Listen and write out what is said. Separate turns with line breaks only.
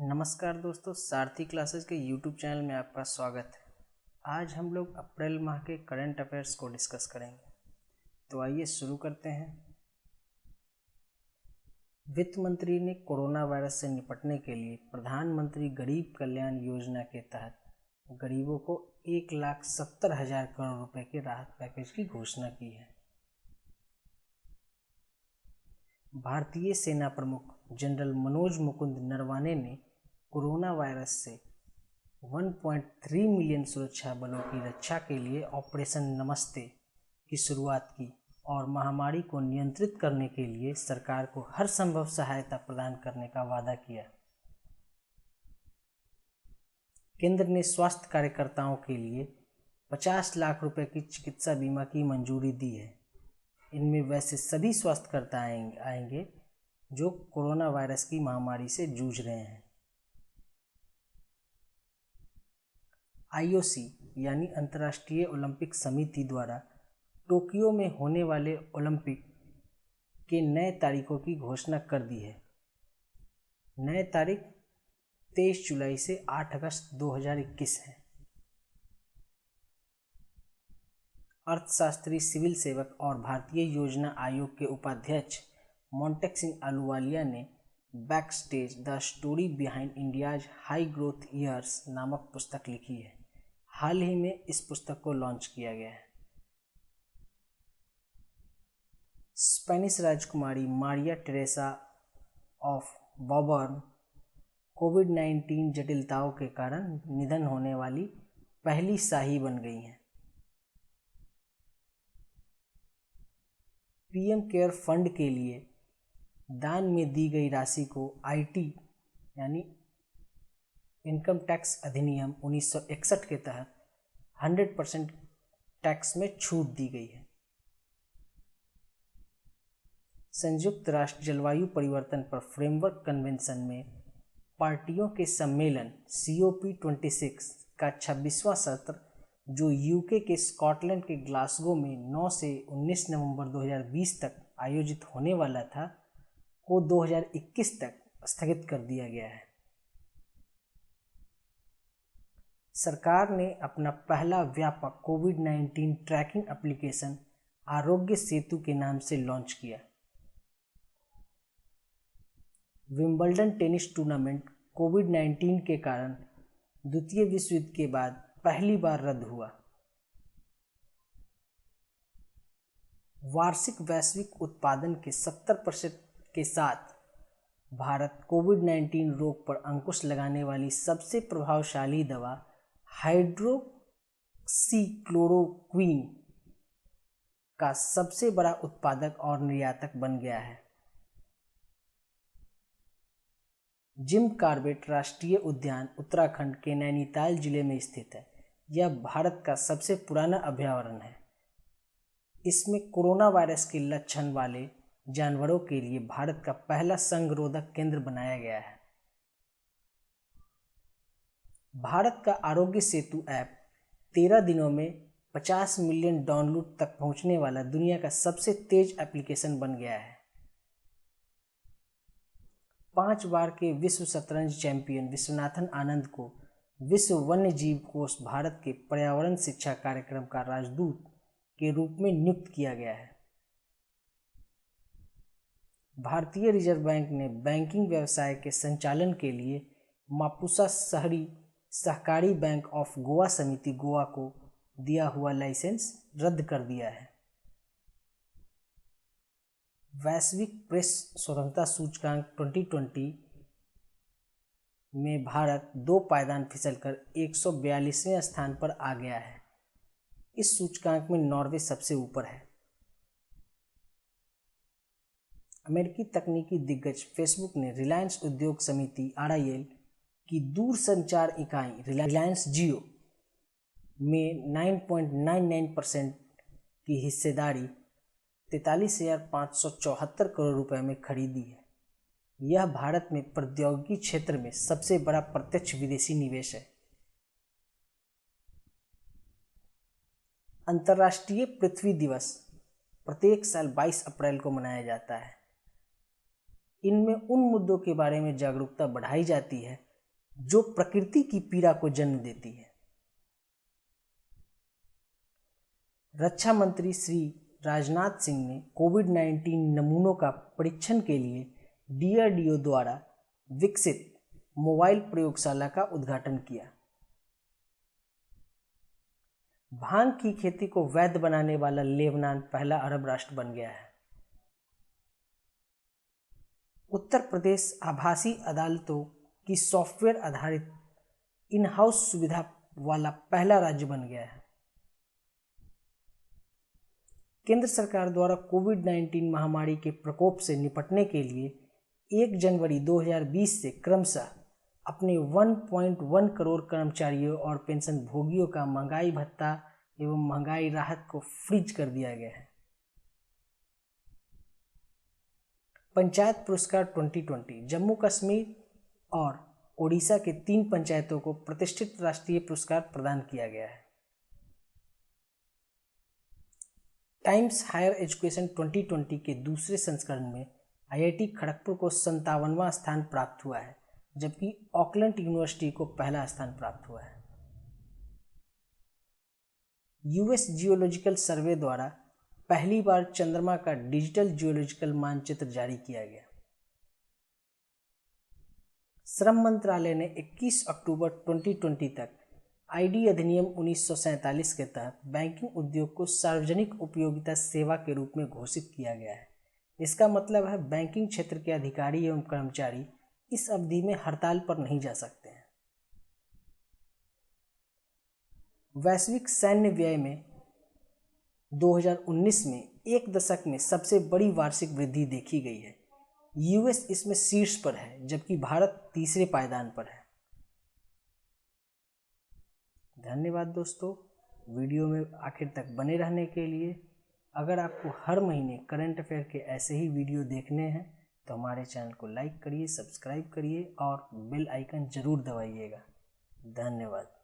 नमस्कार दोस्तों, सारथी क्लासेस के यूट्यूब चैनल में आपका स्वागत है। आज हम लोग अप्रैल माह के करंट अफेयर्स को डिस्कस करेंगे। तो आइए शुरू करते हैं। वित्त मंत्री ने कोरोना वायरस से निपटने के लिए प्रधानमंत्री गरीब कल्याण योजना के तहत गरीबों को 1,70,000 करोड़ रुपए के राहत पैकेज की घोषणा की है। भारतीय सेना प्रमुख जनरल मनोज मुकुंद नरवाने ने कोरोना वायरस से 1.3 मिलियन सुरक्षा बलों की रक्षा के लिए ऑपरेशन नमस्ते की शुरुआत की और महामारी को नियंत्रित करने के लिए सरकार को हर संभव सहायता प्रदान करने का वादा किया। केंद्र ने स्वास्थ्य कार्यकर्ताओं के लिए 50 लाख रुपए की चिकित्सा बीमा की मंजूरी दी है। इनमें वैसे सभी स्वास्थ्यकर्ता आएंगे जो कोरोना वायरस की महामारी से जूझ रहे हैं। IOC यानी अंतर्राष्ट्रीय ओलंपिक समिति द्वारा टोक्यो में होने वाले ओलंपिक के नए तारीखों की घोषणा कर दी है। नए तारीख 23 जुलाई से 8 अगस्त 2021 है। अर्थशास्त्री, सिविल सेवक और भारतीय योजना आयोग के उपाध्यक्ष मोंटेक सिंह अहलूवालिया ने back stage the story behind India's high growth years नामक पुस्तक लिखी है। हाल ही में इस पुस्तक को लॉन्च किया गया है। Spanish Rajkumari Maria Teresa of बॉबर्न कोविड-19 जटिलताओं के कारण निधन होने वाली पहली शाही बन गई हैं। पीएम केयर फंड के लिए दान में दी गई राशि को IT यानी इनकम टैक्स अधिनियम 1961 के तहत 100% टैक्स में छूट दी गई है। संयुक्त राष्ट्र जलवायु परिवर्तन पर फ्रेमवर्क कन्वेंशन में पार्टियों के सम्मेलन COP26 का 26वां सत्र, जो UK के स्कॉटलैंड के ग्लासगो में 9 से 19 नवंबर 2020 तक आयोजित होने वाला था, को 2021 तक स्थगित कर दिया गया है। सरकार ने अपना पहला व्यापक कोविड-19 ट्रैकिंग एप्लीकेशन आरोग्य सेतु के नाम से लॉन्च किया। विंबलडन टेनिस टूर्नामेंट कोविड-19 के कारण द्वितीय विश्व युद्ध के बाद पहली बार रद्द हुआ। वार्षिक वैश्विक उत्पादन के 70% के साथ भारत कोविड-19 रोग पर अंकुश लगाने वाली सबसे प्रभावशाली दवा हाइड्रोक्सीक्लोरोक्वीन का सबसे बड़ा उत्पादक और निर्यातक बन गया है। जिम कॉर्बेट राष्ट्रीय उद्यान उत्तराखंड के नैनीताल जिले में स्थित है। यह भारत का सबसे पुराना अभयारण्य है। इसमें कोरोना वायरस के लक्षण वाले जानवरों के लिए भारत का पहला संगरोधक केंद्र बनाया गया है। भारत का आरोग्य सेतु ऐप 13 दिनों में 50 मिलियन डाउनलोड तक पहुंचने वाला दुनिया का सबसे तेज एप्लीकेशन बन गया है। 5 बार के विश्व शतरंज चैंपियन विश्वनाथन आनंद को विश्व वन्य जीव कोष भारत के पर्यावरण शिक्षा कार्यक्रम का राजदूत के रूप में नियुक्त किया गया है। भारतीय रिजर्व बैंक ने बैंकिंग व्यवसाय के संचालन के लिए मापुसा शहरी सहकारी बैंक ऑफ गोवा समिति गोवा को दिया हुआ लाइसेंस रद्द कर दिया है। वैश्विक प्रेस स्वतंत्रता सूचकांक 2020 में भारत 2 पायदान फिसलकर 142वें स्थान पर आ गया है। इस सूचकांक में नॉर्वे सबसे ऊपर है। अमेरिकी तकनीकी दिग्गज फेसबुक ने रिलायंस उद्योग समिति RIL की दूरसंचार इकाई रिलायंस जियो में 9.99% की हिस्सेदारी 43,574 करोड़ रुपए में खरीदी है। यह भारत में प्रौद्योगिकी क्षेत्र में सबसे बड़ा प्रत्यक्ष विदेशी निवेश है। अंतर्राष्ट्रीय पृथ्वी दिवस प्रत्येक साल 22 अप्रैल को मनाया जाता है। इनमें उन मुद्दों के बारे में जागरूकता बढ़ाई जाती है जो प्रकृति की पीड़ा को जन्म देती है। रक्षा मंत्री श्री राजनाथ सिंह ने कोविड-19 नमूनों का परीक्षण के लिए DRDO द्वारा विकसित मोबाइल प्रयोगशाला का उद्घाटन किया। भांग की खेती को वैध बनाने वाला लेबनान पहला अरब राष्ट्र बन गया है। उत्तर प्रदेश आभासी अदालतों की सॉफ्टवेयर आधारित इन हाउस सुविधा वाला पहला राज्य बन गया है। केंद्र सरकार द्वारा कोविड-19 महामारी के प्रकोप से निपटने के लिए 1 जनवरी 2020 से क्रमशः अपने 1.1 करोड़ कर्मचारियों और पेंशन भोगियों का महंगाई भत्ता एवं महंगाई राहत को फ्रीज कर दिया गया है। पंचायत पुरस्कार 2020 जम्मू कश्मीर और ओडिशा के 3 पंचायतों को प्रतिष्ठित राष्ट्रीय पुरस्कार प्रदान किया गया है। टाइम्स हायर एजुकेशन 2020 के दूसरे संस्करण में IIT खड़गपुर को 57वां स्थान प्राप्त हुआ है, जबकि ऑकलैंड यूनिवर्सिटी को पहला स्थान प्राप्त हुआ है। US जियोलॉजिकल सर्वे द्वारा पहली बार चंद्रमा का डिजिटल जियोलॉजिकल मानचित्र जारी किया गया। श्रम मंत्रालय ने 21 अक्टूबर 2020 तक ID अधिनियम 1947 के तहत बैंकिंग उद्योग को सार्वजनिक उपयोगिता सेवा के रूप में घोषित किया गया है। इसका मतलब है बैंकिंग क्षेत्र के अधिकारी एवं कर्मचारी इस अवधि में हड़ताल पर नहीं जा सकते हैं। वैश्विक सैन्य व्यय में 2019 में एक दशक में सबसे बड़ी वार्षिक वृद्धि देखी गई है। US इसमें शीर्ष पर है, जबकि भारत तीसरे पायदान पर है। धन्यवाद दोस्तों, वीडियो में आखिर तक बने रहने के लिए। अगर आपको हर महीने करंट अफेयर के ऐसे ही वीडियो देखने हैं तो हमारे चैनल को लाइक करिए, सब्सक्राइब करिए और बेल आइकन जरूर दबाइएगा। धन्यवाद।